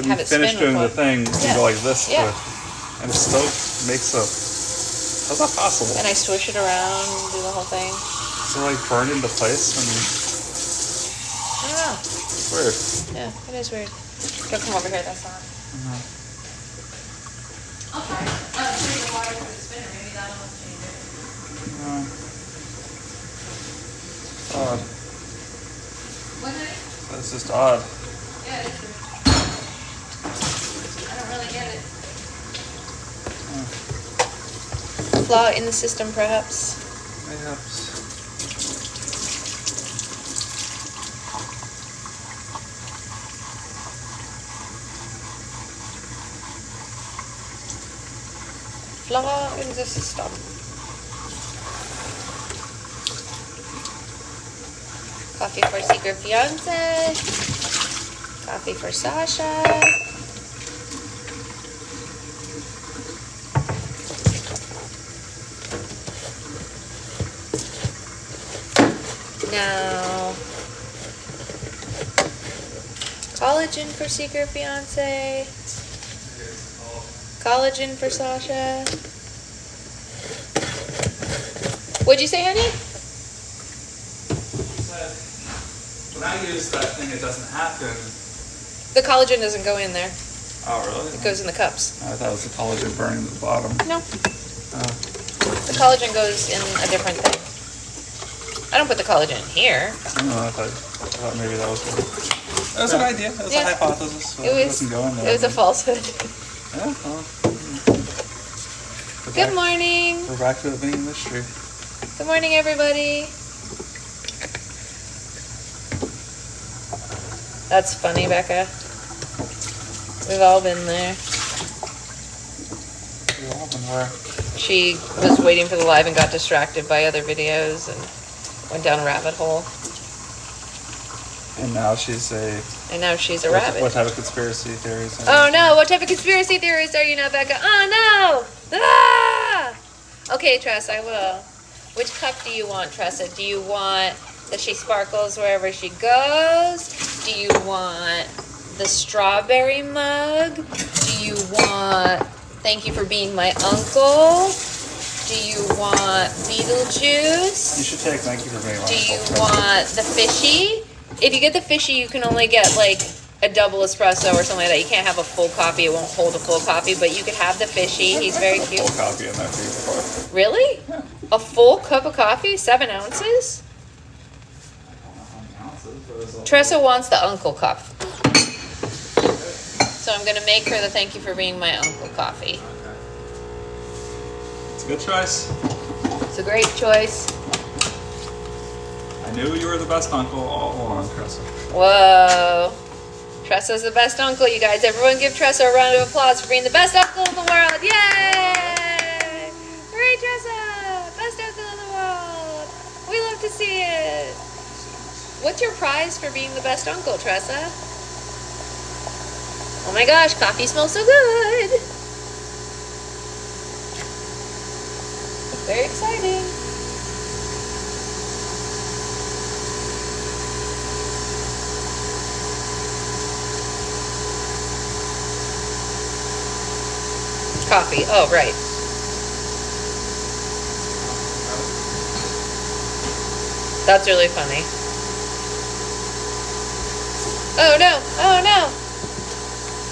when you finish doing the thing, you go like this to it, and it still makes a. How's that possible? And I swish it around and do the whole thing. Is it like burned into place? I don't know. It's weird. Yeah, it is weird. Go come over here. That's on. I'll try. I'll show you the water for the spinner. Maybe that'll change it. Odd. What, honey? That's just odd. Yeah, it is weird. I don't really get it. Flaw in the system, perhaps. Perhaps. Flaw in the system. Coffee for secret fiance. Coffee for Sasha. Now, collagen for secret fiance. Collagen for Sasha. What'd you say, honey? When I use that thing, it doesn't happen. The collagen doesn't go in there. Oh, really? It goes in the cups. I thought it was the collagen burning at the bottom. No. The collagen goes in a different thing. I don't put the collagen in here. No, I thought maybe that was good. That was an idea. That was a hypothesis. It doesn't go in there. It was a falsehood. Yeah, well. Good morning. We're back to the beginning mystery. Good morning, everybody. That's funny, Becca. We've all been there. We've all been where? She was waiting for the live and got distracted by other videos and went down a rabbit hole. And now she's a rabbit. What type of conspiracy theories? Oh no, what type of conspiracy theorist are you now, Becca? Oh no! Ah! Okay, Tress, I will. Which cup do you want, Tressa? Do you want that she sparkles wherever she goes? Do you want the strawberry mug? Do you want thank you for being my uncle? Do you want Beetlejuice? You should take thank you for being my uncle. Do you want the fishy? If you get the fishy, you can only get like a double espresso or something like that. You can't have a full coffee. It won't hold a full coffee, but you could have the fishy. He's very cute. Full coffee in that before. Really? Yeah. A full cup of coffee? 7 ounces? Tressa wants the uncle cup. So I'm going to make her the thank you for being my uncle coffee. It's a good choice. It's a great choice. I knew you were the best uncle all along, Tressa. Whoa. Tressa's the best uncle, you guys. Everyone give Tressa a round of applause for being the best uncle in the world. Yay! Hooray, Tressa! Best uncle in the world. We love to see it. What's your prize for being the best uncle, Tressa? Oh my gosh, coffee smells so good. Very exciting. Coffee. Oh, right. That's really funny. Oh no! Oh no!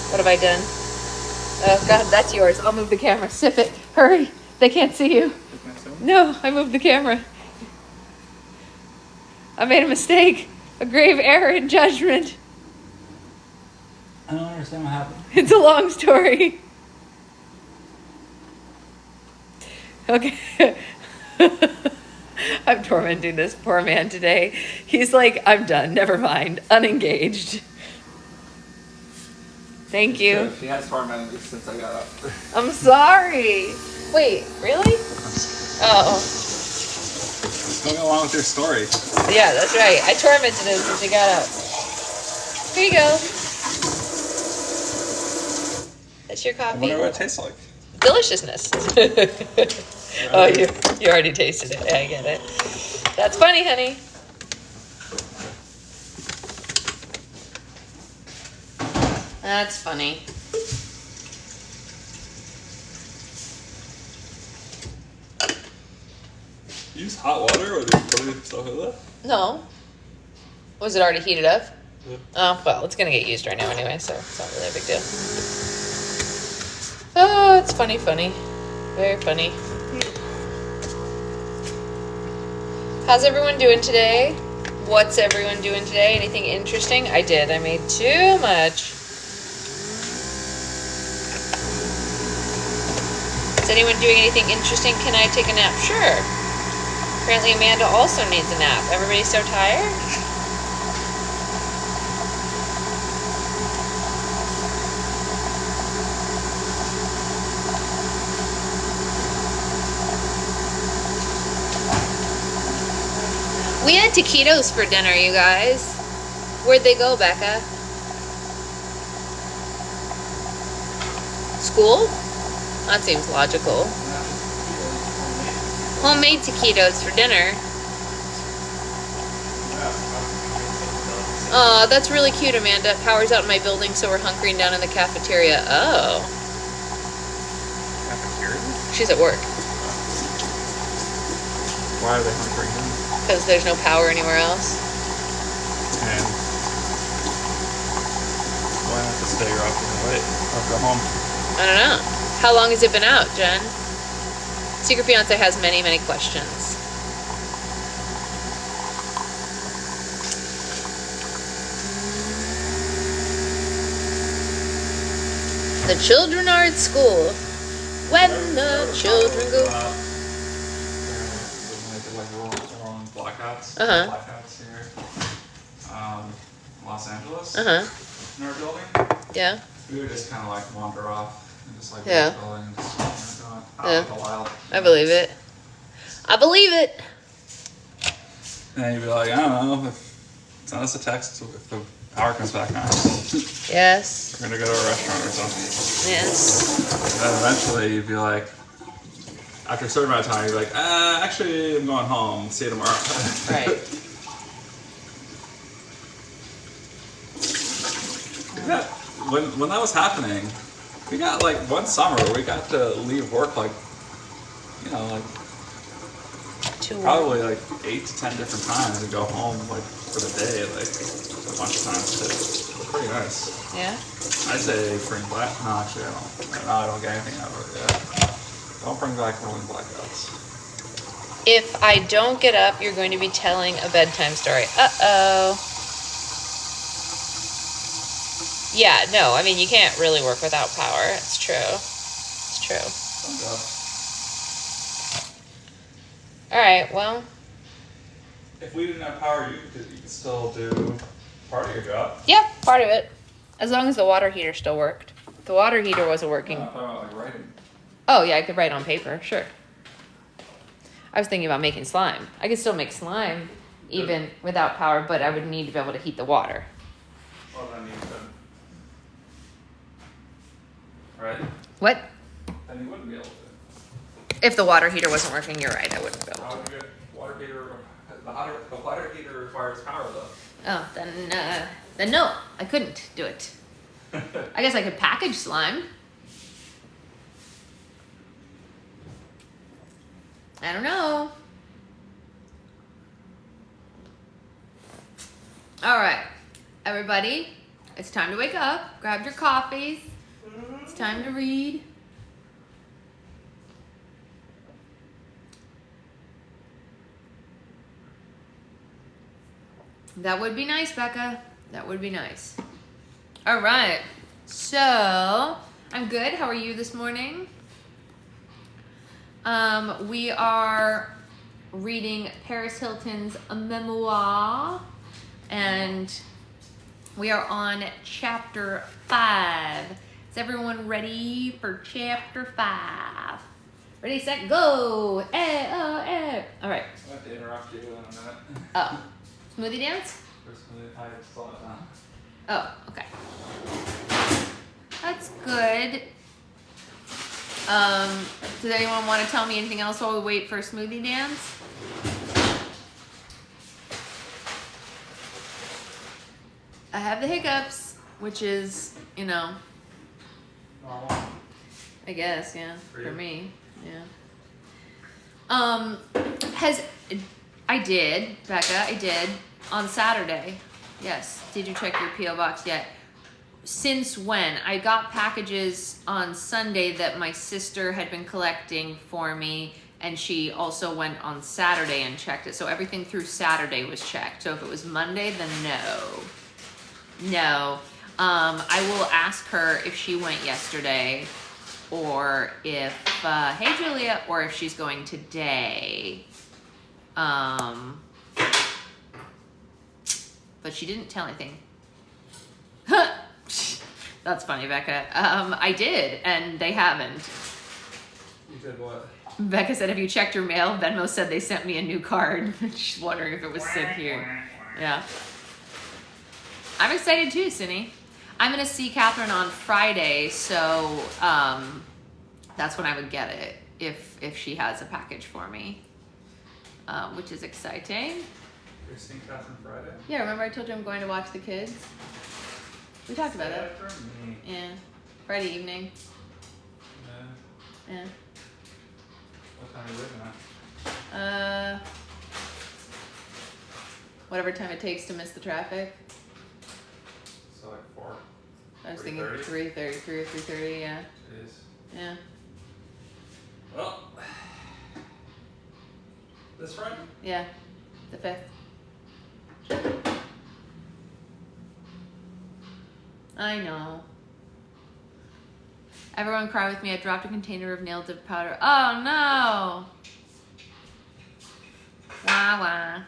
What have I done? Oh God, that's yours. I'll move the camera. Sip it. Hurry. They can't see you. No, I moved the camera. I made a mistake. A grave error in judgment. I don't understand what happened. It's a long story. Okay. I'm tormenting this poor man today. He's like, I'm done. Never mind. Unengaged. Thank you. He has tormented me since I got up. I'm sorry. Wait, really? Oh. What's going along with your story? Yeah, that's right. I tormented him since he got up. Here you go. That's your I coffee. wonder what it tastes like. Deliciousness. Oh, you already tasted it. I get it. That's funny, honey. That's funny. Use hot water or do you put it stuff in there? No. Was it already heated up? Yeah. Oh, well, it's going to get used right now anyway, so it's not really a big deal. Oh, it's funny. Very funny. How's everyone doing today? What's everyone doing today? Anything interesting? I did. I made too much. Is anyone doing anything interesting? Can I take a nap? Sure. Apparently Amanda also needs a nap. Everybody's so tired? We had taquitos for dinner, you guys. Where'd they go, Becca? School? That seems logical. Homemade taquitos for dinner. Oh, that's really cute, Amanda. Power's out in my building, so we're hunkering down in the cafeteria. Oh. Cafeteria? She's at work. Why are they hunkering down? Because there's no power anywhere else. And why not just stay off and wait? Or go home? I don't know. How long has it been out, Jen? Secret Fiance has many, many questions. The children are at school. When the children go. Like rolling blackouts. Uh-huh. Blackouts here. Los Angeles. Uh-huh. In our building. Yeah. We would just kind of like wander off and just like Yeah. leave the building and just go out Yeah. for a while. I believe it. I believe it. And then you'd be like, I don't know, send us a text if the power comes back on. Yes. We're gonna go to a restaurant or something. Yes. And then eventually you'd be like, after a certain amount of time, you'd be like, actually, I'm going home. See you tomorrow. Right. Yeah, when that was happening, we got like one summer we got to leave work like, you know, like probably like 8 to 10 different times and go home like for the day, like a bunch of times too. Pretty nice. Yeah. I say bring black. No, actually I don't. No, I don't get anything out of it. Yeah. Don't bring back rolling blackouts. If I don't get up, you're going to be telling a bedtime story. Uh-oh. Yeah, no, I mean, you can't really work without power. It's true. It's true. All right, well. If we didn't have power, you could still do part of your job. Yeah, part of it. As long as the water heater still worked. If the water heater wasn't working. No, I'm talking about like writing. Oh, yeah, I could write on paper, sure. I was thinking about making slime. I could still make slime even without power, but I would need to be able to heat the water. Well, then you could. Right? What? Then you wouldn't be able to. If the water heater wasn't working, you're right, I wouldn't be able How to. would you get water heater? The water heater requires power though. Oh, then no, I couldn't do it. I guess I could package slime. I don't know. All right, everybody, it's time to wake up. Grab your coffees. It's time to read. That would be nice, Becca. That would be nice. All right. So, I'm good. How are you this morning? We are reading Paris Hilton's Memoir, and we are on chapter 5. Is everyone ready for chapter 5? Ready, set, go! All right. I have to interrupt you in a minute. Oh. Smoothie dance? I saw it now. Oh, okay. That's good. Does anyone want to tell me anything else while we wait for a smoothie dance? I have the hiccups. which is, you know, Normal. I guess, yeah, For for you? me, yeah. I did, Becca, I did, on Saturday. Yes. Did you check your P.O. box yet? Since when? I got packages on Sunday that my sister had been collecting for me, and she also went on Saturday and checked it. So everything through Saturday was checked. So if it was Monday, then no. No. I will ask her if she went yesterday, or if, hey Julia, or if she's going today. But she didn't tell anything. That's funny, Becca. I did, and they haven't. You did what? Becca said, have you checked your mail? Venmo said they sent me a new card. She's wondering if it was sent here. Yeah. I'm excited too, Cindy. I'm going to see Catherine on Friday, so that's when I would get it, if she has a package for me, which is exciting. You're seeing Catherine Friday? Yeah, remember I told you I'm going to watch the kids? We talked about it. For me. Yeah. Friday evening. Yeah. Yeah. What time are you leaving at? Whatever time it takes to miss the traffic. So like 4. I was thinking 3:30? 3:33 or 3:30, yeah. It is. Yeah. Well, this Friday? Yeah. The 5th. I know. Everyone cry with me. I dropped a container of nail dip powder. Oh no! Wah wah.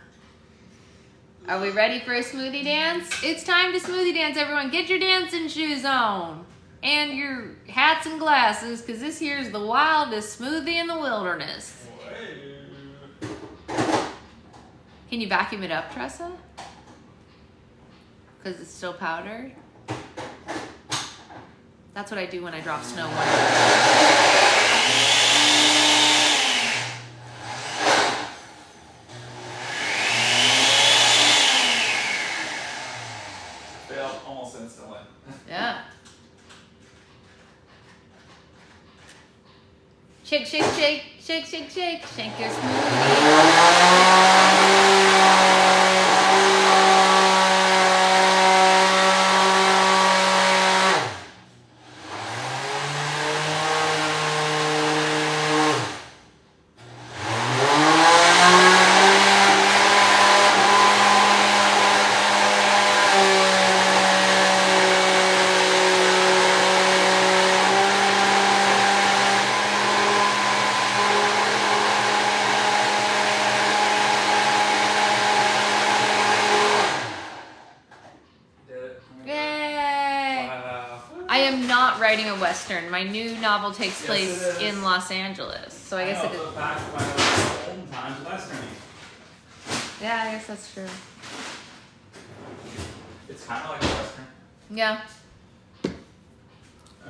Are we ready for a smoothie dance? It's time to smoothie dance, everyone. Get your dancing shoes on. And your hats and glasses, because this here's the wildest smoothie in the wilderness. Can you vacuum it up, Tressa? Because it's still powdered? That's what I do when I drop snow. Failed almost instantly. Yeah. Shake, shake, shake, shake, shake, shake, shake your smoothie. Writing a Western. My new novel takes place in Los Angeles. So I guess it is. Back to my old times Western. Yeah, I guess that's true. It's kind of like a Western. Yeah. I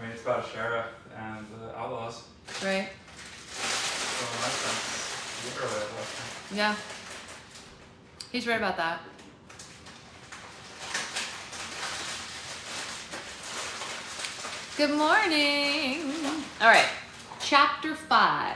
mean, it's about a sheriff and outlaws. Right. So in that sense, it's literally a Western. Yeah. He's right about that. Good morning. All right, chapter 5.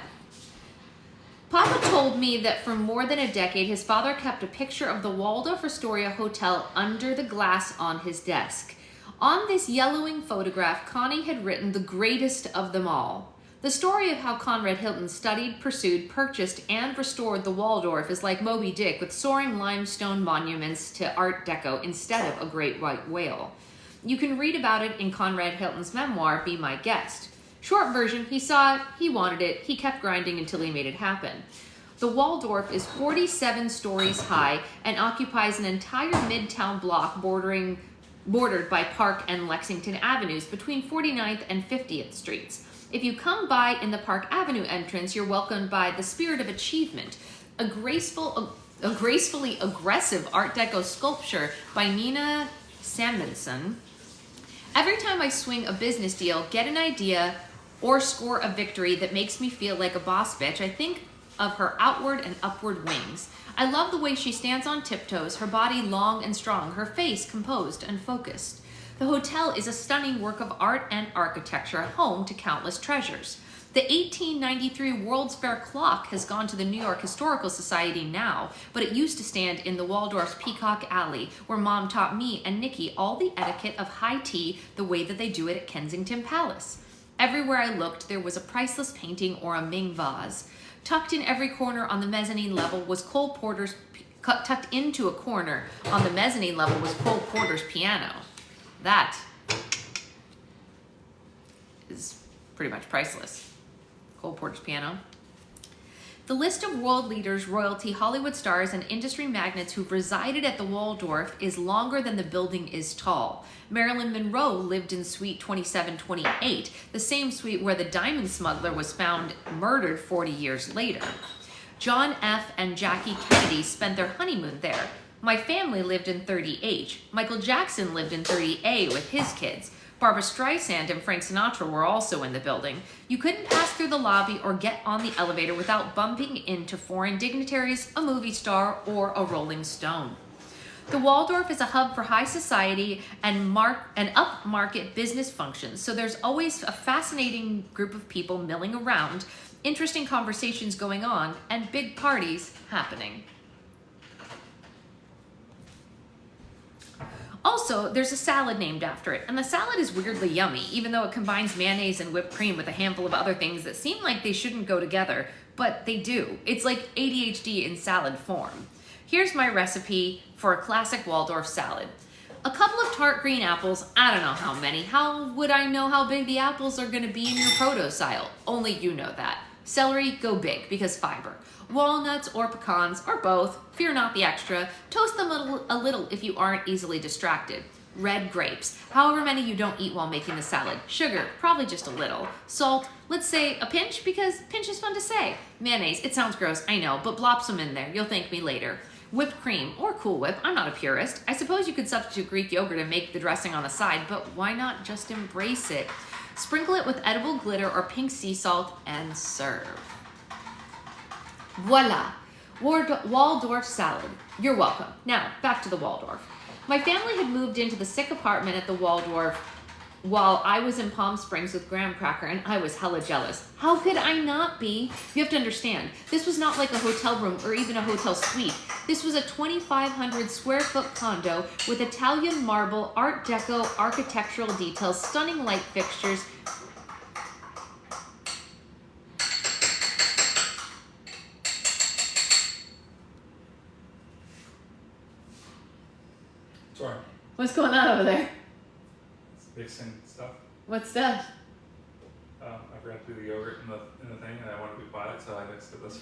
Papa told me that for more than a decade, his father kept a picture of the Waldorf Astoria Hotel under the glass on his desk. On this yellowing photograph, Connie had written the greatest of them all. The story of how Conrad Hilton studied, pursued, purchased, and restored the Waldorf is like Moby Dick with soaring limestone monuments to Art Deco instead of a great white whale. You can read about it in Conrad Hilton's memoir, Be My Guest. Short version, he saw it, he wanted it, he kept grinding until he made it happen. The Waldorf is 47 stories high and occupies an entire midtown block bordered by Park and Lexington Avenues between 49th and 50th Streets. If you come by in the Park Avenue entrance, you're welcomed by the Spirit of Achievement, a gracefully aggressive Art Deco sculpture by Nina Samuelson. Every time I swing a business deal, get an idea, or score a victory that makes me feel like a boss bitch, I think of her outward and upward wings. I love the way she stands on tiptoes, her body long and strong, her face composed and focused. The hotel is a stunning work of art and architecture, home to countless treasures. The 1893 World's Fair clock has gone to the New York Historical Society now, but it used to stand in the Waldorf's Peacock Alley, where Mom taught me and Nikki all the etiquette of high tea the way that they do it at Kensington Palace. Everywhere I looked, there was a priceless painting or a Ming vase. Tucked in every corner on the mezzanine level was Cole Porter's tucked into a corner on the mezzanine level was Cole Porter's piano. That is pretty much priceless. Cole Porter's piano. The list of world leaders, royalty, Hollywood stars, and industry magnates who've resided at the Waldorf is longer than the building is tall. Marilyn Monroe lived in Suite 2728, the same suite where the diamond smuggler was found murdered 40 years later. John F. and Jackie Kennedy spent their honeymoon there. My family lived in 30H. Michael Jackson lived in 30A with his kids. Barbra Streisand and Frank Sinatra were also in the building. You couldn't pass through the lobby or get on the elevator without bumping into foreign dignitaries, a movie star, or a Rolling Stone. The Waldorf is a hub for high society and upmarket business functions, so there's always a fascinating group of people milling around, interesting conversations going on, and big parties happening. Also, there's a salad named after it, and the salad is weirdly yummy, even though it combines mayonnaise and whipped cream with a handful of other things that seem like they shouldn't go together, but they do. It's like ADHD in salad form. Here's my recipe for a classic Waldorf salad. A couple of tart green apples, I don't know how many. How would I know how big the apples are gonna be in your proto-style? Only you know that. Celery, go big, because fiber. Walnuts or pecans, or both, fear not the extra. Toast them a little if you aren't easily distracted. Red grapes, however many you don't eat while making the salad. Sugar, probably just a little. Salt, let's say a pinch, because pinch is fun to say. Mayonnaise, it sounds gross, I know, but blop some in there, you'll thank me later. Whipped cream, or Cool Whip, I'm not a purist. I suppose you could substitute Greek yogurt and make the dressing on the side, but why not just embrace it? Sprinkle it with edible glitter or pink sea salt and serve. Voila, Waldorf salad. You're welcome. Now, back to the Waldorf. My family had moved into the sick apartment at the Waldorf while I was in Palm Springs with Graham Cracker, and I was hella jealous. How could I not be? You have to understand, this was not like a hotel room or even a hotel suite. This was a 2,500 square foot condo with Italian marble, Art Deco, architectural details, stunning light fixtures, Sorry. What's going on over there? It's mixing stuff. What's that? I forgot to do the yogurt in the thing, and I wanted to be quiet, so I mixed it this.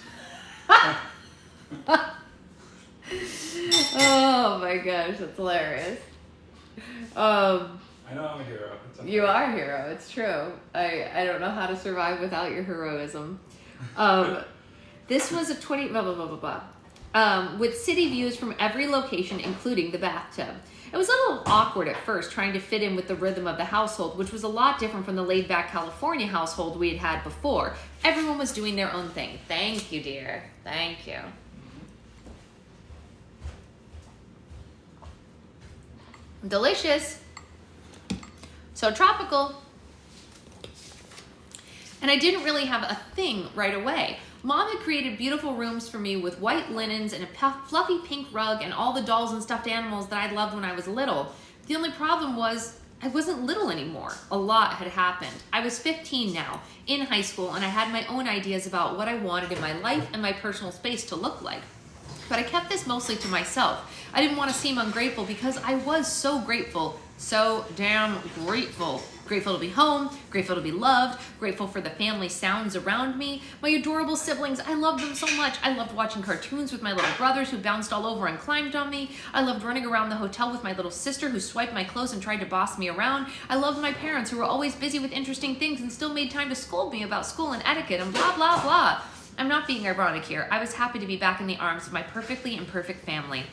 Oh my gosh, that's hilarious. I know I'm a hero. It's okay. You are a hero. It's true. I don't know how to survive without your heroism. This was a 20 blah blah blah blah blah. With city views from every location, including the bathtub. It was a little awkward at first, trying to fit in with the rhythm of the household, which was a lot different from the laid-back California household we had had before. Everyone was doing their own thing. Thank you, dear. Thank you. Delicious. So tropical. And I didn't really have a thing right away. Mom had created beautiful rooms for me with white linens and a fluffy pink rug and all the dolls and stuffed animals that I loved when I was little. The only problem was I wasn't little anymore. A lot had happened. I was 15 now, in high school, and I had my own ideas about what I wanted in my life and my personal space to look like. But I kept this mostly to myself. I didn't want to seem ungrateful because I was so grateful, so damn grateful. Grateful to be home, grateful to be loved, grateful for the family sounds around me. My adorable siblings, I loved them so much. I loved watching cartoons with my little brothers who bounced all over and climbed on me. I loved running around the hotel with my little sister who swiped my clothes and tried to boss me around. I loved my parents who were always busy with interesting things and still made time to scold me about school and etiquette and blah, blah, blah. I'm not being ironic here. I was happy to be back in the arms of my perfectly imperfect family.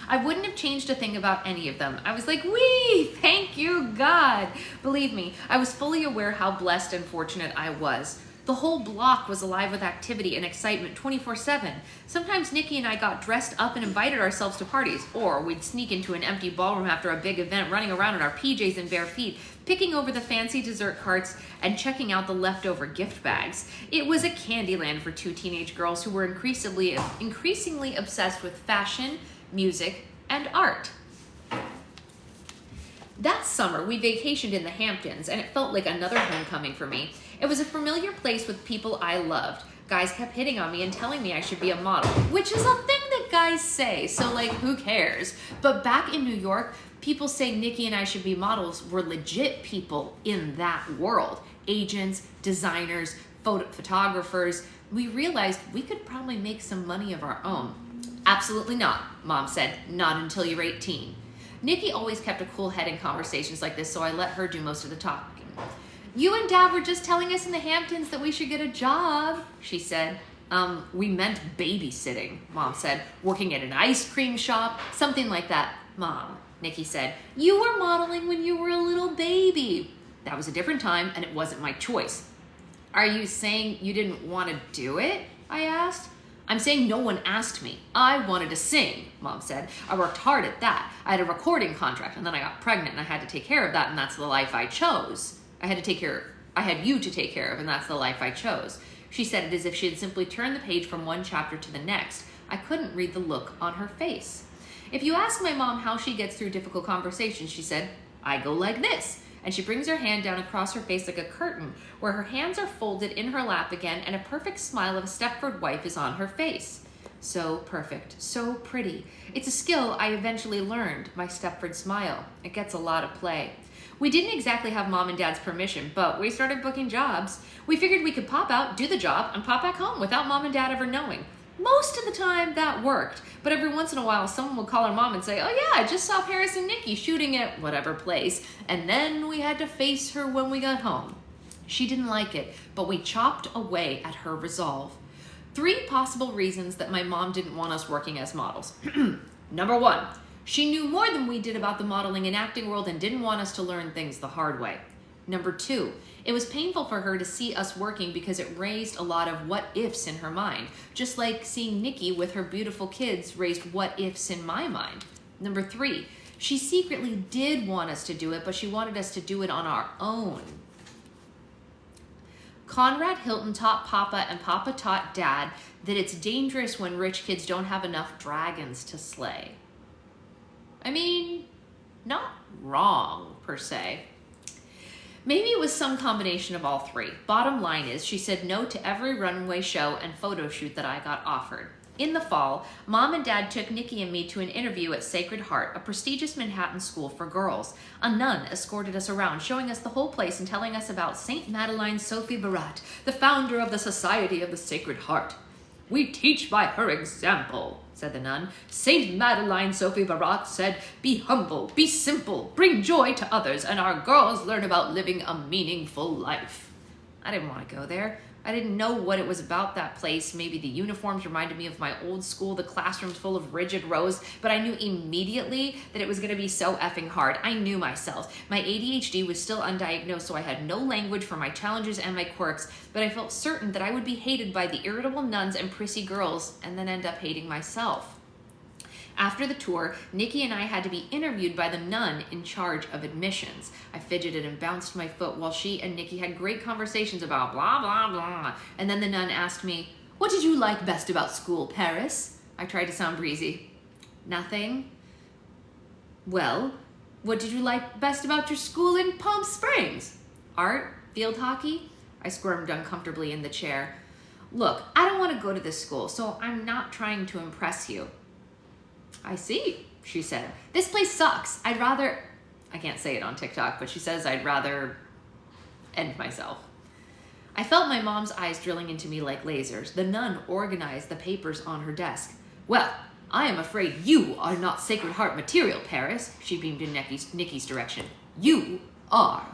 I wouldn't have changed a thing about any of them. I was like, wee, thank you, God. Believe me, I was fully aware how blessed and fortunate I was. The whole block was alive with activity and excitement 24/7. Sometimes Nikki and I got dressed up and invited ourselves to parties, or we'd sneak into an empty ballroom after a big event, running around in our PJs and bare feet, picking over the fancy dessert carts and checking out the leftover gift bags. It was a candy land for two teenage girls who were increasingly obsessed with fashion, music, and art. That summer, we vacationed in the Hamptons, and it felt like another homecoming for me. It was a familiar place with people I loved. Guys kept hitting on me and telling me I should be a model, which is a thing that guys say, so like, who cares? But back in New York, people saying Nikki and I should be models were legit people in that world. Agents, designers, photographers. We realized we could probably make some money of our own. Absolutely not, Mom said, not until you're 18. Nikki always kept a cool head in conversations like this, so I let her do most of the talking. You and Dad were just telling us in the Hamptons that we should get a job, she said. We meant babysitting, Mom said. Working at an ice cream shop, something like that. Mom, Nikki said, you were modeling when you were a little baby. That was a different time, and it wasn't my choice. Are you saying you didn't want to do it? I asked. I'm saying no one asked me. I wanted to sing, Mom said. I worked hard at that. I had a recording contract, and then I got pregnant, and I had to take care of that, and that's the life I chose. I had you to take care of, and that's the life I chose. She said it as if she had simply turned the page from one chapter to the next. I couldn't read the look on her face. If you ask my mom how she gets through difficult conversations, she said, I go like this. And she brings her hand down across her face like a curtain, where her hands are folded in her lap again, and a perfect smile of a Stepford wife is on her face. So perfect, so pretty. It's a skill I eventually learned, my Stepford smile. It gets a lot of play. We didn't exactly have Mom and Dad's permission, but we started booking jobs. We figured we could pop out, do the job, and pop back home without Mom and Dad ever knowing. Most of the time that worked, but every once in a while someone would call our mom and say, oh yeah, I just saw Paris and Nikki shooting at whatever place, and then we had to face her when we got home. She didn't like it, but we chopped away at her resolve. 3 possible reasons that my mom didn't want us working as models. Number 1, she knew more than we did about the modeling and acting world and didn't want us to learn things the hard way. Number 2, it was painful for her to see us working because it raised a lot of what-ifs in her mind, just like seeing Nikki with her beautiful kids raised what-ifs in my mind. Number 3, she secretly did want us to do it, but she wanted us to do it on our own. Conrad Hilton taught Papa and Papa taught Dad that it's dangerous when rich kids don't have enough dragons to slay. I mean, not wrong, per se. Maybe it was some combination of all 3. Bottom line is, she said no to every runway show and photo shoot that I got offered. In the fall, Mom and Dad took Nikki and me to an interview at Sacred Heart, a prestigious Manhattan school for girls. A nun escorted us around, showing us the whole place and telling us about Saint Madeleine Sophie Barat, the founder of the Society of the Sacred Heart. We teach by her example, said the nun. Saint Madeleine Sophie Barat said, be humble, be simple, bring joy to others, and our girls learn about living a meaningful life. I didn't want to go there. I didn't know what it was about that place. Maybe the uniforms reminded me of my old school, the classrooms full of rigid rows, but I knew immediately that it was going to be so effing hard. I knew myself. My ADHD was still undiagnosed, so I had no language for my challenges and my quirks, but I felt certain that I would be hated by the irritable nuns and prissy girls and then end up hating myself. After the tour, Nikki and I had to be interviewed by the nun in charge of admissions. I fidgeted and bounced my foot while she and Nikki had great conversations about blah, blah, blah. And then the nun asked me, what did you like best about school, Paris? I tried to sound breezy. Nothing. Well, what did you like best about your school in Palm Springs? Art? Field hockey? I squirmed uncomfortably in the chair. Look, I don't want to go to this school, so I'm not trying to impress you. I see, she said. This place sucks. I can't say it on TikTok, but she says I'd rather end myself. I felt my mom's eyes drilling into me like lasers. The nun organized the papers on her desk. Well, I am afraid you are not Sacred Heart material, Paris, she beamed in Nikki's direction. You are.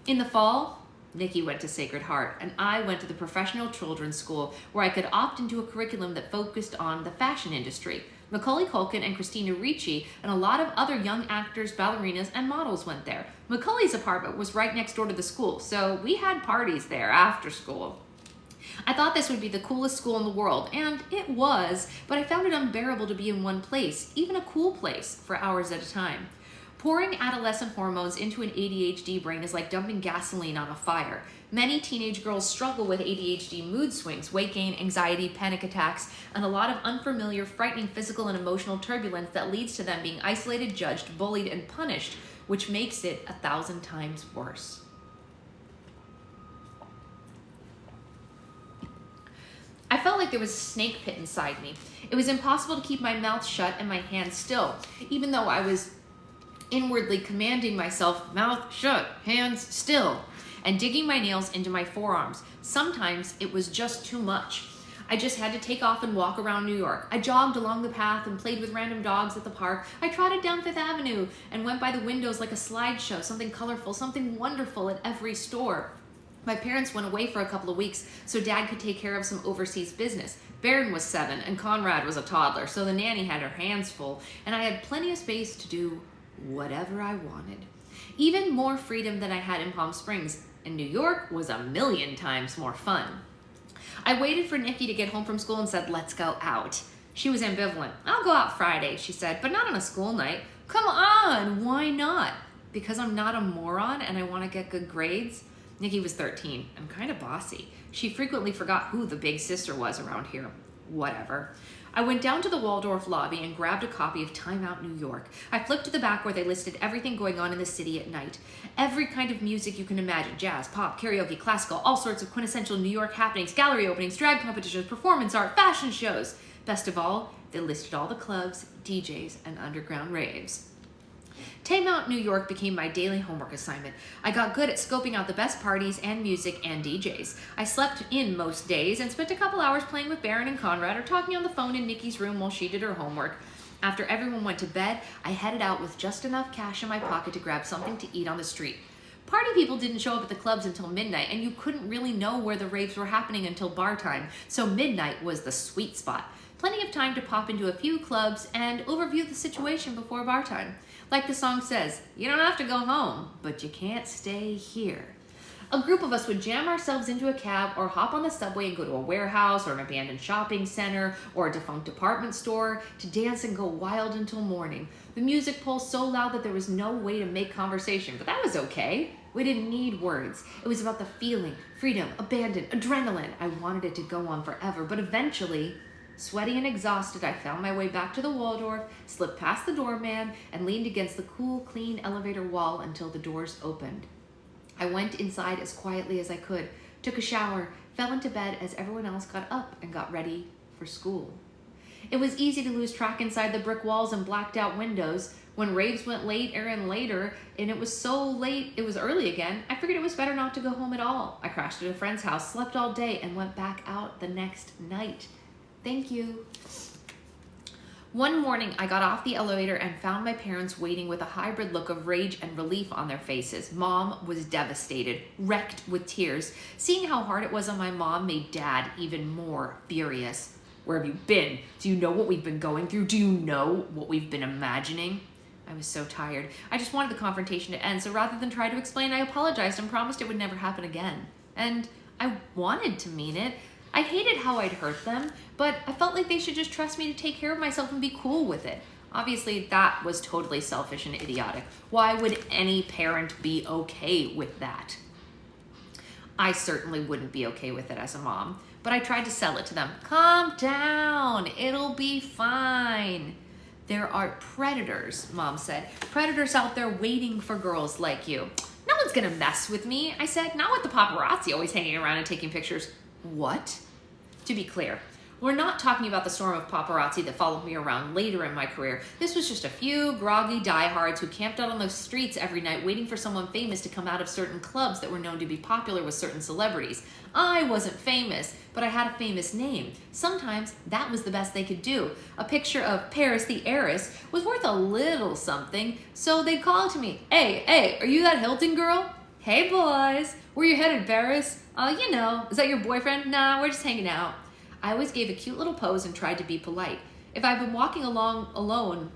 In the fall, Nikki went to Sacred Heart, and I went to the professional children's school where I could opt into a curriculum that focused on the fashion industry. Macaulay Culkin and Christina Ricci and a lot of other young actors, ballerinas, and models went there. Macaulay's apartment was right next door to the school, so we had parties there after school. I thought this would be the coolest school in the world, and it was, but I found it unbearable to be in one place, even a cool place, for hours at a time. Pouring adolescent hormones into an ADHD brain is like dumping gasoline on a fire. Many teenage girls struggle with ADHD mood swings, weight gain, anxiety, panic attacks, and a lot of unfamiliar, frightening physical and emotional turbulence that leads to them being isolated, judged, bullied, and punished, which makes it 1,000 times worse. I felt like there was a snake pit inside me. It was impossible to keep my mouth shut and my hands still, even though I was inwardly commanding myself, mouth shut, hands still, and digging my nails into my forearms. Sometimes it was just too much. I just had to take off and walk around New York. I jogged along the path and played with random dogs at the park. I trotted down Fifth Avenue and went by the windows like a slideshow, something colorful, something wonderful at every store. My parents went away for a couple of weeks so Dad could take care of some overseas business. Baron was 7 and Conrad was a toddler, so the nanny had her hands full, and I had plenty of space to do whatever I wanted. Even more freedom than I had in Palm Springs, and New York was 1,000,000 times more fun. I waited for Nikki to get home from school and said, let's go out. She was ambivalent. I'll go out Friday, she said, but not on a school night. Come on, why not? Because I'm not a moron and I want to get good grades? Nikki was 13 and kind of bossy. She frequently forgot who the big sister was around here. Whatever. I went down to the Waldorf lobby and grabbed a copy of Time Out New York. I flipped to the back where they listed everything going on in the city at night. Every kind of music you can imagine. Jazz, pop, karaoke, classical, all sorts of quintessential New York happenings, gallery openings, drag competitions, performance art, fashion shows. Best of all, they listed all the clubs, DJs, and underground raves. Time Out New York became my daily homework assignment. I got good at scoping out the best parties and music and DJs. I slept in most days and spent a couple hours playing with Baron and Conrad or talking on the phone in Nikki's room while she did her homework. After everyone went to bed, I headed out with just enough cash in my pocket to grab something to eat on the street. Party people didn't show up at the clubs until midnight, and you couldn't really know where the raves were happening until bar time, so midnight was the sweet spot. Plenty of time to pop into a few clubs and overview the situation before bar time. Like the song says, you don't have to go home, but you can't stay here. A group of us would jam ourselves into a cab or hop on the subway and go to a warehouse or an abandoned shopping center or a defunct department store to dance and go wild until morning. The music pulsed so loud that there was no way to make conversation, but that was okay. We didn't need words. It was about the feeling, freedom, abandon, adrenaline. I wanted it to go on forever, but eventually, sweaty and exhausted, I found my way back to the Waldorf, slipped past the doorman, and leaned against the cool, clean elevator wall until the doors opened. I went inside as quietly as I could, took a shower, fell into bed as everyone else got up and got ready for school. It was easy to lose track inside the brick walls and blacked out windows. When raves went later and later, and it was so late it was early again, I figured it was better not to go home at all. I crashed at a friend's house, slept all day, and went back out the next night. Thank you. One morning, I got off the elevator and found my parents waiting with a hybrid look of rage and relief on their faces. Mom was devastated, wrecked with tears. Seeing how hard it was on my mom made Dad even more furious. Where have you been? Do you know what we've been going through? Do you know what we've been imagining? I was so tired. I just wanted the confrontation to end, so rather than try to explain, I apologized and promised it would never happen again. And I wanted to mean it. I hated how I'd hurt them, but I felt like they should just trust me to take care of myself and be cool with it. Obviously, that was totally selfish and idiotic. Why would any parent be okay with that? I certainly wouldn't be okay with it as a mom, but I tried to sell it to them. Calm down, it'll be fine. There are predators, Mom said. Predators out there waiting for girls like you. No one's gonna mess with me, I said. Not with the paparazzi always hanging around and taking pictures. What? To be clear, we're not talking about the storm of paparazzi that followed me around later in my career. This was just a few groggy diehards who camped out on the streets every night waiting for someone famous to come out of certain clubs that were known to be popular with certain celebrities. I wasn't famous, but I had a famous name. Sometimes that was the best they could do. A picture of Paris the heiress was worth a little something, so they'd call it to me. Hey, are you that Hilton girl? Hey boys, where you headed, Paris? You know, is that your boyfriend? Nah, we're just hanging out. I always gave a cute little pose and tried to be polite. If I'd been walking along alone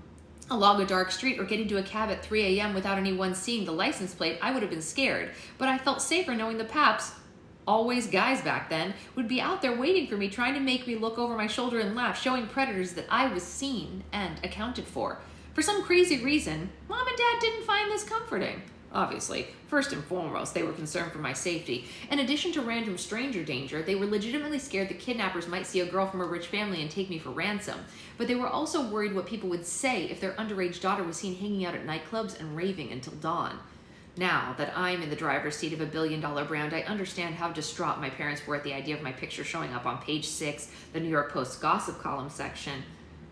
along a dark street or getting to a cab at 3 a.m. without anyone seeing the license plate, I would have been scared. But I felt safer knowing the Paps always guys back then, would be out there waiting for me, trying to make me look over my shoulder and laugh, showing predators that I was seen and accounted for. For some crazy reason, Mom and Dad didn't find this comforting. Obviously, first and foremost, they were concerned for my safety. In addition to random stranger danger, they were legitimately scared the kidnappers might see a girl from a rich family and take me for ransom. But they were also worried what people would say if their underage daughter was seen hanging out at nightclubs and raving until dawn. Now that I'm in the driver's seat of a billion-dollar brand, I understand how distraught my parents were at the idea of my picture showing up on page 6, the New York Post's gossip column section.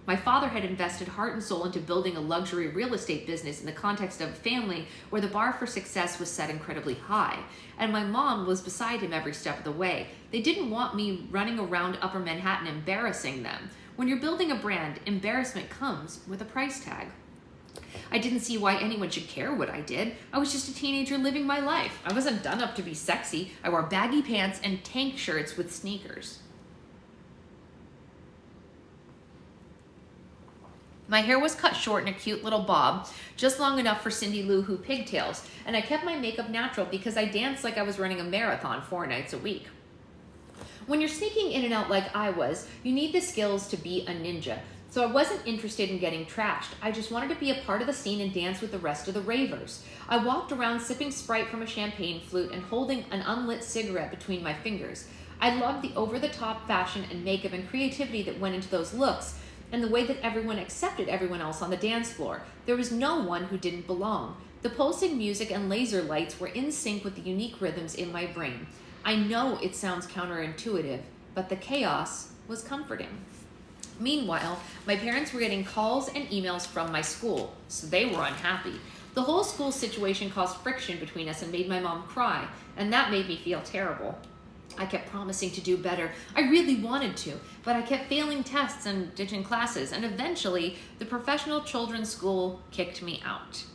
My father had invested heart and soul into building a luxury real estate business in the context of a family where the bar for success was set incredibly high, and my mom was beside him every step of the way. They didn't want me running around Upper Manhattan embarrassing them. When you're building a brand, embarrassment comes with a price tag. I didn't see why anyone should care what I did. I was just a teenager living my life. I wasn't done up to be sexy. I wore baggy pants and tank shirts with sneakers. My hair was cut short in a cute little bob, just long enough for Cindy Lou Who pigtails, and I kept my makeup natural because I danced like I was running a marathon 4 nights a week. When you're sneaking in and out like I was, you need the skills to be a ninja. So I wasn't interested in getting trashed. I just wanted to be a part of the scene and dance with the rest of the ravers. I walked around sipping Sprite from a champagne flute and holding an unlit cigarette between my fingers. I loved the over-the-top fashion and makeup and creativity that went into those looks, and the way that everyone accepted everyone else on the dance floor. There was no one who didn't belong. The pulsing music and laser lights were in sync with the unique rhythms in my brain. I know it sounds counterintuitive, but the chaos was comforting. Meanwhile, my parents were getting calls and emails from my school, so they were unhappy. The whole school situation caused friction between us and made my mom cry, and that made me feel terrible. I kept promising to do better. I really wanted to, but I kept failing tests and ditching classes, and eventually the professional children's school kicked me out.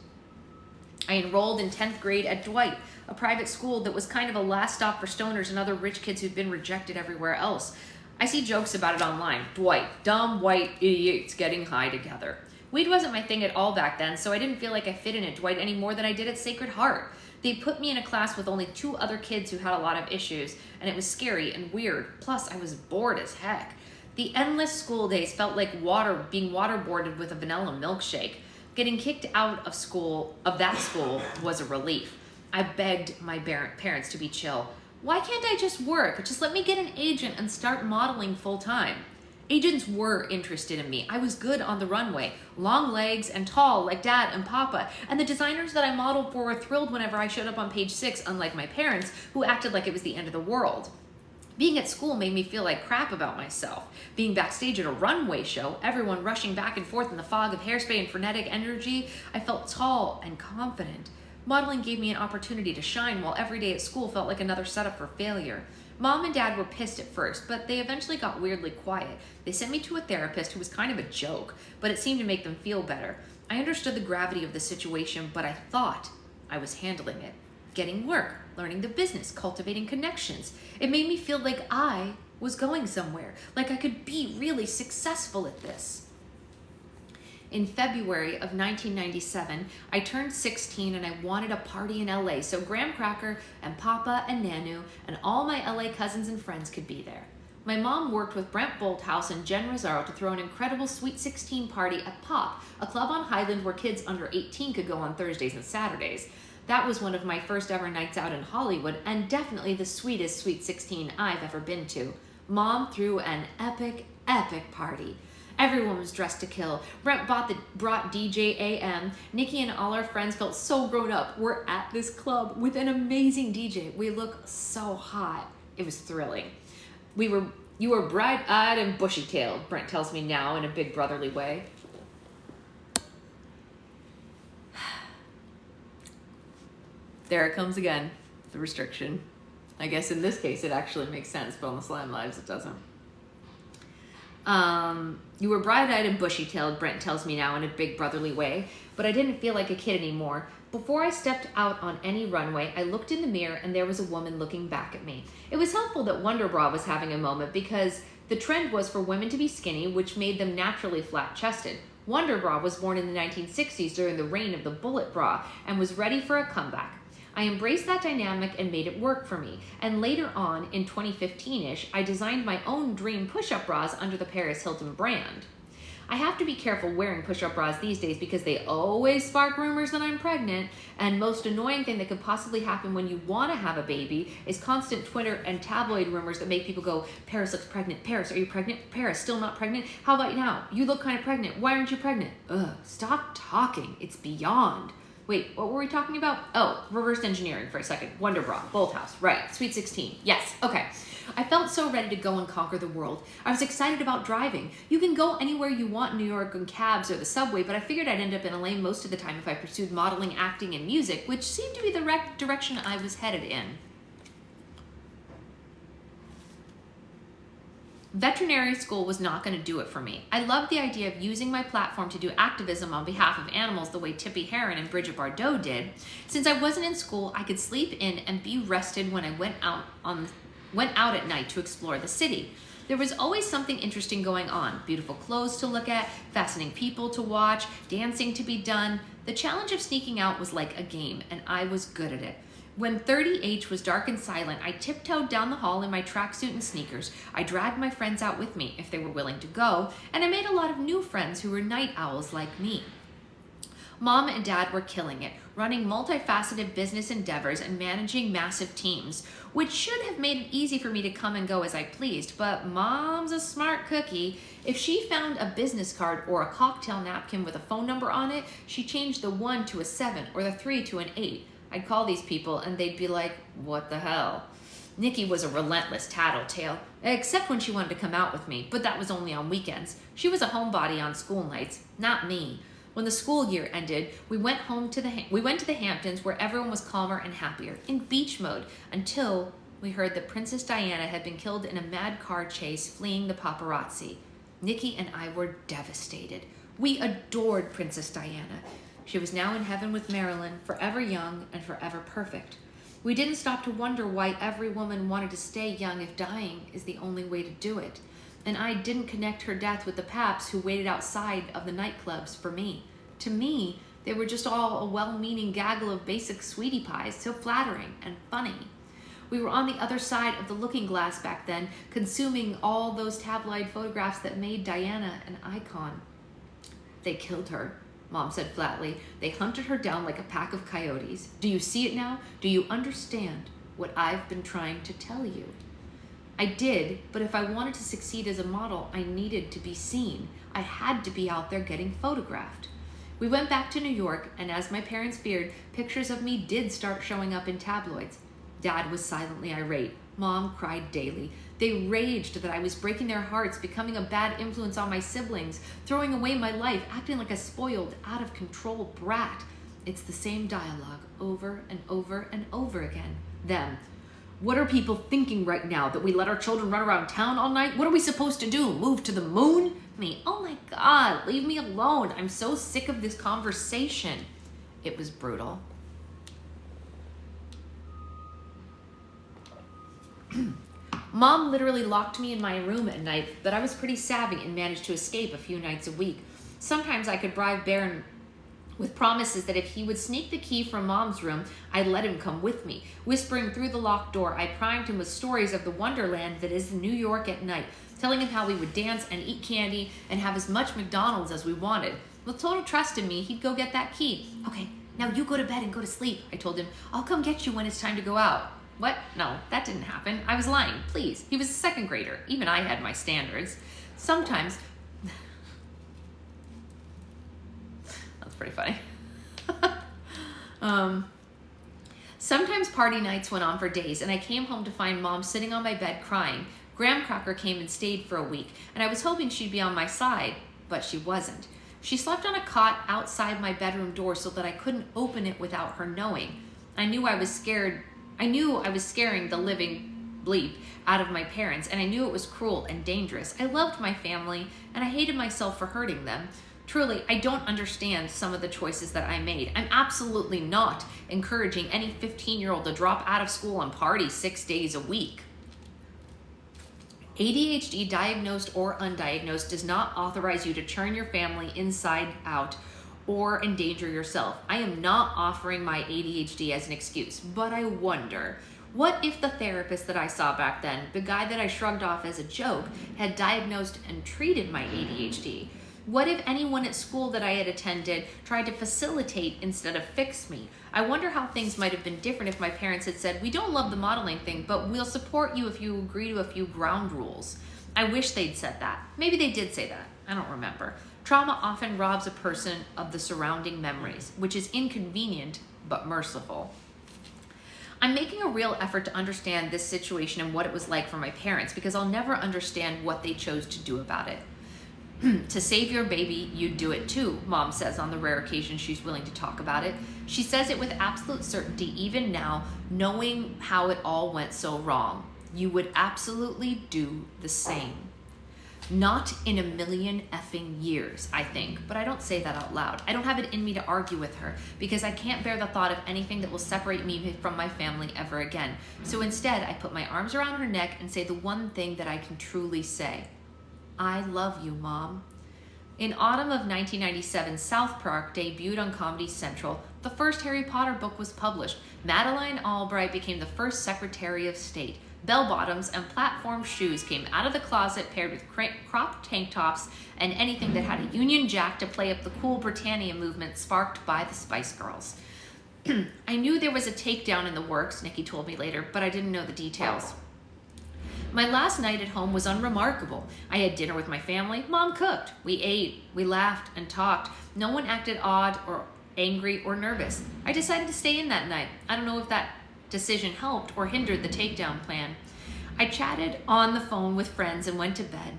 I enrolled in 10th grade at Dwight, a private school that was kind of a last stop for stoners and other rich kids who'd been rejected everywhere else. I see jokes about it online. Dwight, dumb white idiots getting high together. Weed wasn't my thing at all back then, so I didn't feel like I fit in at Dwight any more than I did at Sacred Heart. They put me in a class with only 2 other kids who had a lot of issues, and it was scary and weird. Plus, I was bored as heck. The endless school days felt like being waterboarded with a vanilla milkshake. Getting kicked out of that school was a relief. I begged my parents to be chill. Why can't I just work? Just let me get an agent and start modeling full time. Agents were interested in me. I was good on the runway, long legs and tall like Dad and Papa, and the designers that I modeled for were thrilled whenever I showed up on page 6, unlike my parents, who acted like it was the end of the world. Being at school made me feel like crap about myself. Being backstage at a runway show, everyone rushing back and forth in the fog of hairspray and frenetic energy, I felt tall and confident. Modeling gave me an opportunity to shine, while every day at school felt like another setup for failure. Mom and Dad were pissed at first, but they eventually got weirdly quiet. They sent me to a therapist who was kind of a joke, but it seemed to make them feel better. I understood the gravity of the situation, but I thought I was handling it. Getting work, learning the business, cultivating connections. It made me feel like I was going somewhere, like I could be really successful at this. In February of 1997, I turned 16 and I wanted a party in LA so Graham Cracker and Papa and Nanu and all my LA cousins and friends could be there. My mom worked with Brent Bolthouse and Jen Rosario to throw an incredible Sweet 16 party at Pop, a club on Highland where kids under 18 could go on Thursdays and Saturdays. That was one of my first ever nights out in Hollywood and definitely the sweetest Sweet 16 I've ever been to. Mom threw an epic party. Everyone was dressed to kill. Brent brought DJ AM. Nikki and all our friends felt so grown up. We're at this club with an amazing DJ. We look so hot. It was thrilling. You were bright-eyed and bushy-tailed, Brent tells me now in a big brotherly way. There it comes again, the restriction. I guess in this case it actually makes sense, but on the Slime Lives it doesn't. You were bright-eyed and bushy-tailed, Brent tells me now in a big brotherly way, but I didn't feel like a kid anymore. Before I stepped out on any runway, I looked in the mirror and there was a woman looking back at me. It was helpful that Wonder Bra was having a moment because the trend was for women to be skinny, which made them naturally flat-chested. Wonder Bra was born in the 1960s during the reign of the bullet bra and was ready for a comeback. I embraced that dynamic and made it work for me. And later on, in 2015-ish, I designed my own dream push-up bras under the Paris Hilton brand. I have to be careful wearing push-up bras these days because they always spark rumors that I'm pregnant, and most annoying thing that could possibly happen when you want to have a baby is constant Twitter and tabloid rumors that make people go, Paris looks pregnant. Paris, are you pregnant? Paris, still not pregnant? How about you now? You look kind of pregnant. Why aren't you pregnant? Ugh, stop talking. It's beyond. Wait, what were we talking about? Oh, reverse engineering for a second. Wonder Bra, Bolt House, right, Sweet 16. Yes, okay. I felt so ready to go and conquer the world. I was excited about driving. You can go anywhere you want in New York in cabs or the subway, but I figured I'd end up in LA most of the time if I pursued modeling, acting, and music, which seemed to be the direction I was headed in. Veterinary school was not going to do it for me. I loved the idea of using my platform to do activism on behalf of animals the way Tippy Heron and Bridget Bardot did. Since I wasn't in school, I could sleep in and be rested when I went out at night to explore the city. There was always something interesting going on. Beautiful clothes to look at, fascinating people to watch, dancing to be done. The challenge of sneaking out was like a game, and I was good at it. When 30H was dark and silent, I tiptoed down the hall in my tracksuit and sneakers. I dragged my friends out with me if they were willing to go, and I made a lot of new friends who were night owls like me. Mom and Dad were killing it, running multifaceted business endeavors and managing massive teams, which should have made it easy for me to come and go as I pleased, but Mom's a smart cookie. If she found a business card or a cocktail napkin with a phone number on it, she changed the 1 to a 7 or the 3 to an 8. I'd call these people and they'd be like, what the hell? Nikki was a relentless tattletale, except when she wanted to come out with me, but that was only on weekends. She was a homebody on school nights, not me. When the school year ended, we went to the Hamptons where everyone was calmer and happier, in beach mode, until we heard that Princess Diana had been killed in a mad car chase fleeing the paparazzi. Nikki and I were devastated. We adored Princess Diana. She was now in heaven with Marilyn, forever young and forever perfect. We didn't stop to wonder why every woman wanted to stay young if dying is the only way to do it. And I didn't connect her death with the paps who waited outside of the nightclubs for me. To me, they were just all a well-meaning gaggle of basic sweetie pies, so flattering and funny. We were on the other side of the looking glass back then, consuming all those tabloid photographs that made Diana an icon. They killed her, Mom said flatly. They hunted her down like a pack of coyotes. Do you see it now? Do you understand what I've been trying to tell you? I did, but if I wanted to succeed as a model, I needed to be seen. I had to be out there getting photographed. We went back to New York, and as my parents feared, pictures of me did start showing up in tabloids. Dad was silently irate. Mom cried daily. They raged that I was breaking their hearts, becoming a bad influence on my siblings, throwing away my life, acting like a spoiled, out-of-control brat. It's the same dialogue over and over and over again. Them. What are people thinking right now? That we let our children run around town all night? What are we supposed to do? Move to the moon? Me, oh my God, leave me alone. I'm so sick of this conversation. It was brutal. Mom literally locked me in my room at night, but I was pretty savvy and managed to escape a few nights a week. Sometimes I could bribe Baron with promises that if he would sneak the key from Mom's room, I'd let him come with me. Whispering through the locked door, I primed him with stories of the wonderland that is New York at night, telling him how we would dance and eat candy and have as much McDonald's as we wanted. With total trust in me, he'd go get that key. Okay, now you go to bed and go to sleep, I told him. I'll come get you when it's time to go out. What? No, that didn't happen. I was lying, please. He was a second grader. Even I had my standards. Sometimes... That's pretty funny. Sometimes party nights went on for days, and I came home to find Mom sitting on my bed crying. Graham Cracker came and stayed for a week, and I was hoping she'd be on my side, but she wasn't. She slept on a cot outside my bedroom door so that I couldn't open it without her knowing. I knew I was scaring the living bleep out of my parents, and I knew it was cruel and dangerous. I loved my family, and I hated myself for hurting them. Truly, I don't understand some of the choices that I made. I'm absolutely not encouraging any 15-year-old to drop out of school and party 6 days a week. ADHD, diagnosed or undiagnosed, does not authorize you to turn your family inside out or endanger yourself. I am not offering my ADHD as an excuse, but I wonder, what if the therapist that I saw back then, the guy that I shrugged off as a joke, had diagnosed and treated my ADHD? What if anyone at school that I had attended tried to facilitate instead of fix me? I wonder how things might have been different if my parents had said, we don't love the modeling thing, but we'll support you if you agree to a few ground rules. I wish they'd said that. Maybe they did say that. I don't remember. Trauma often robs a person of the surrounding memories, which is inconvenient but merciful. I'm making a real effort to understand this situation and what it was like for my parents, because I'll never understand what they chose to do about it. To save your baby, you'd do it too, Mom says on the rare occasion she's willing to talk about it. She says it with absolute certainty, even now, knowing how it all went so wrong. You would absolutely do the same. Not in a million effing years, I think, but I don't say that out loud. I don't have it in me to argue with her because I can't bear the thought of anything that will separate me from my family ever again. So instead, I put my arms around her neck and say the one thing that I can truly say. I love you, Mom. In autumn of 1997, South Park debuted on Comedy Central. The first Harry Potter book was published. Madeleine Albright became the first Secretary of State. Bell-bottoms and platform shoes came out of the closet paired with cropped tank tops and anything that had a Union Jack to play up the cool Britannia movement sparked by the Spice Girls. I knew there was a takedown in the works, Nikki told me later, but I didn't know the details. My last night at home was unremarkable. I had dinner with my family. Mom cooked. We ate. We laughed and talked. No one acted odd or angry or nervous. I decided to stay in that night. I don't know if that decision helped or hindered the takedown plan. I chatted on the phone with friends and went to bed.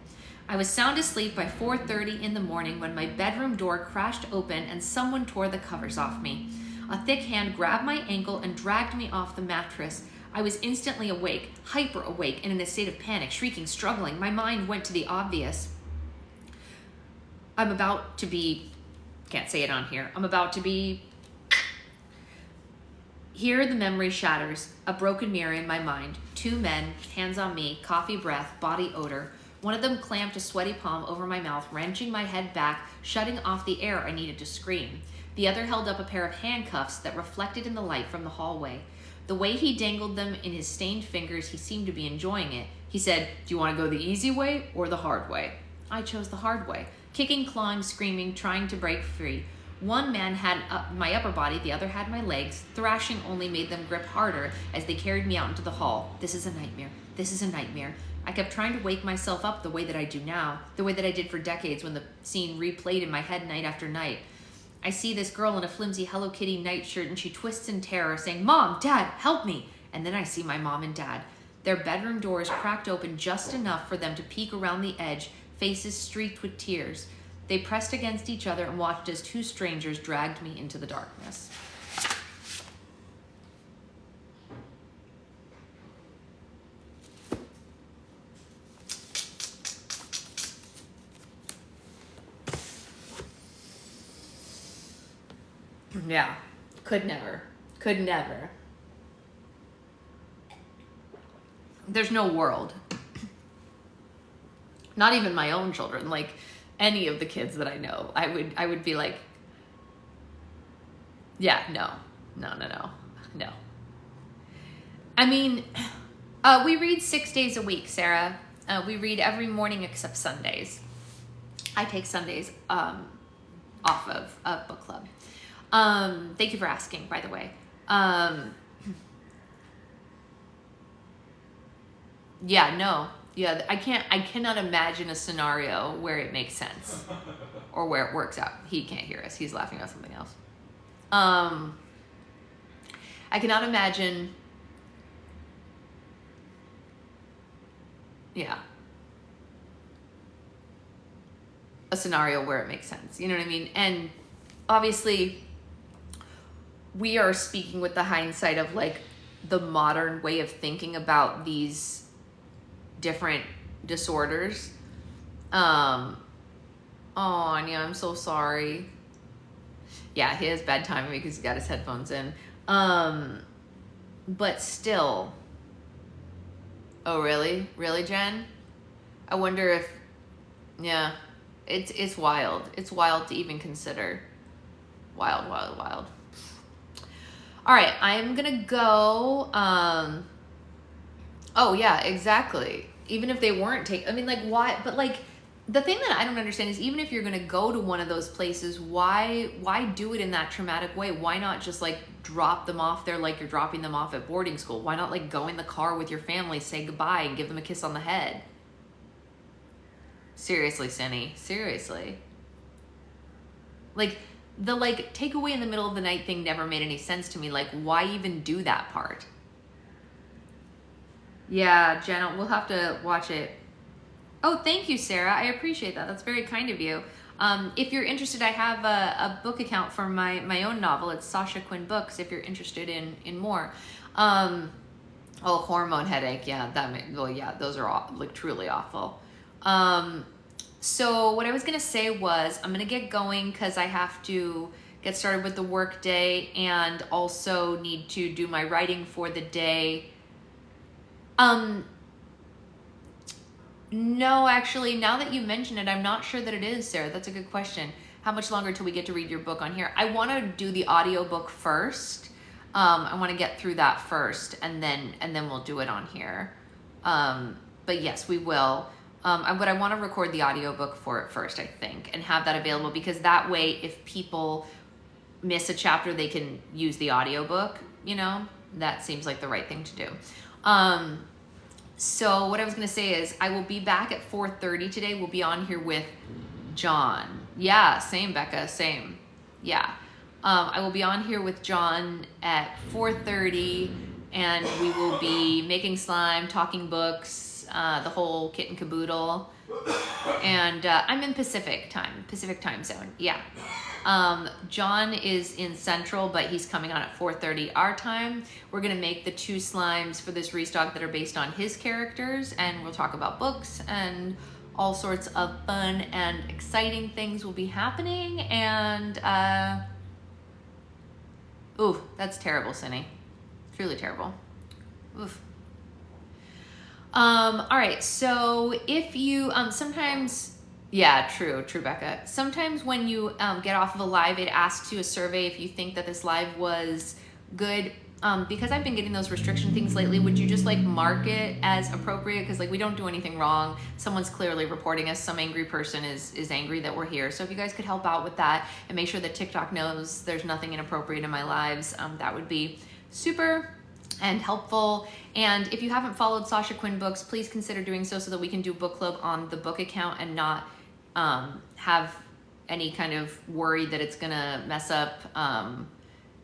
I was sound asleep by 4:30 in the morning when my bedroom door crashed open and someone tore the covers off me. A thick hand grabbed my ankle and dragged me off the mattress. I was instantly awake, hyper awake, and in a state of panic, shrieking, struggling. My mind went to the obvious. Can't say it on here. Here the memory shatters, a broken mirror in my mind. Two men, hands on me, coffee breath, body odor. One of them clamped a sweaty palm over my mouth, wrenching my head back, shutting off the air I needed to scream. The other held up a pair of handcuffs that reflected in the light from the hallway. The way he dangled them in his stained fingers, he seemed to be enjoying it. He said, "Do you want to go the easy way or the hard way?" I chose the hard way, kicking, clawing, screaming, trying to break free. One man had my upper body, the other had my legs. Thrashing only made them grip harder as they carried me out into the hall. This is a nightmare. This is a nightmare. I kept trying to wake myself up the way that I do now, the way that I did for decades when the scene replayed in my head night after night. I see this girl in a flimsy Hello Kitty nightshirt and she twists in terror, saying, "Mom, Dad, help me." And then I see my mom and dad. Their bedroom doors cracked open just enough for them to peek around the edge, faces streaked with tears. They pressed against each other and watched as two strangers dragged me into the darkness. Yeah, could never. There's no world. Not even my own children, like any of the kids that I know, I would be like, yeah, no. I mean, we read 6 days a week, Sarah. We read every morning except Sundays. I take Sundays off of book club. Thank you for asking, by the way. I cannot imagine a scenario where it makes sense or where it works out. He can't hear us. He's laughing about something else. I cannot imagine. Yeah. A scenario where it makes sense. You know what I mean? And obviously, we are speaking with the hindsight of like the modern way of thinking about these different disorders. Oh, Anya, I'm so sorry. Yeah, he has bad timing because he's got his headphones in. But still. Oh, really? Really, Jen? I wonder if, yeah, it's wild. It's wild to even consider. Wild, wild, wild. All right, I'm gonna go. Oh yeah, exactly. Even if they weren't taking, I mean, like, why? But like, the thing that I don't understand is, even if you're gonna go to one of those places, why do it in that traumatic way? Why not just like drop them off there like you're dropping them off at boarding school? Why not like go in the car with your family, say goodbye, and give them a kiss on the head? Seriously, Cindy, seriously. Like, the like takeaway in the middle of the night thing never made any sense to me. Like, why even do that part? Yeah, Jenna, we'll have to watch it. Oh, thank you, Sarah. I appreciate that. That's very kind of you. If you're interested, I have a book account for my own novel. It's Sasha Quinn Books, if you're interested in more. Oh, hormone headache. Yeah, well, yeah, those are all, like, truly awful. So what I was going to say was, I'm going to get going because I have to get started with the work day and also need to do my writing for the day. No, actually, now that you mention it, I'm not sure that it is, Sarah. That's a good question. How much longer till we get to read your book on here? I want to do the audiobook first. I want to get through that first, and then we'll do it on here. But yes, we will. But I want to record the audiobook for it first, I think, and have that available, because that way, if people miss a chapter, they can use the audiobook, you know? That seems like the right thing to do. So what I was going to say is, I will be back at 4:30 today. We'll be on here with John. Yeah, same, Becca, same. Yeah. I will be on here with John at 4:30, and we will be making slime, talking books, the whole kit and caboodle. And I'm in Pacific time zone. Yeah. John is in Central, but he's coming on at 4:30 our time. We're going to make the 2 slimes for this restock that are based on his characters, and we'll talk about books, and all sorts of fun and exciting things will be happening. And ooh, that's terrible, Cindy. Truly terrible. Oof. All right, so if you sometimes, yeah, true, Becca. Sometimes when you get off of a live, it asks you a survey if you think that this live was good. Because I've been getting those restriction things lately, would you just like mark it as appropriate? Because like, we don't do anything wrong. Someone's clearly reporting us. Some angry person is angry that we're here. So if you guys could help out with that and make sure that TikTok knows there's nothing inappropriate in my lives, that would be super and helpful. And if you haven't followed Sasha Quinn Books, please consider doing so that we can do book club on the book account and not have any kind of worry that it's gonna mess up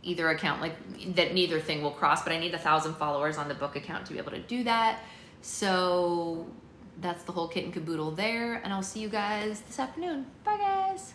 either account, like that neither thing will cross. But I need 1,000 followers on the book account to be able to do that. So that's the whole kit and caboodle there, and I'll see you guys this afternoon. Bye, guys.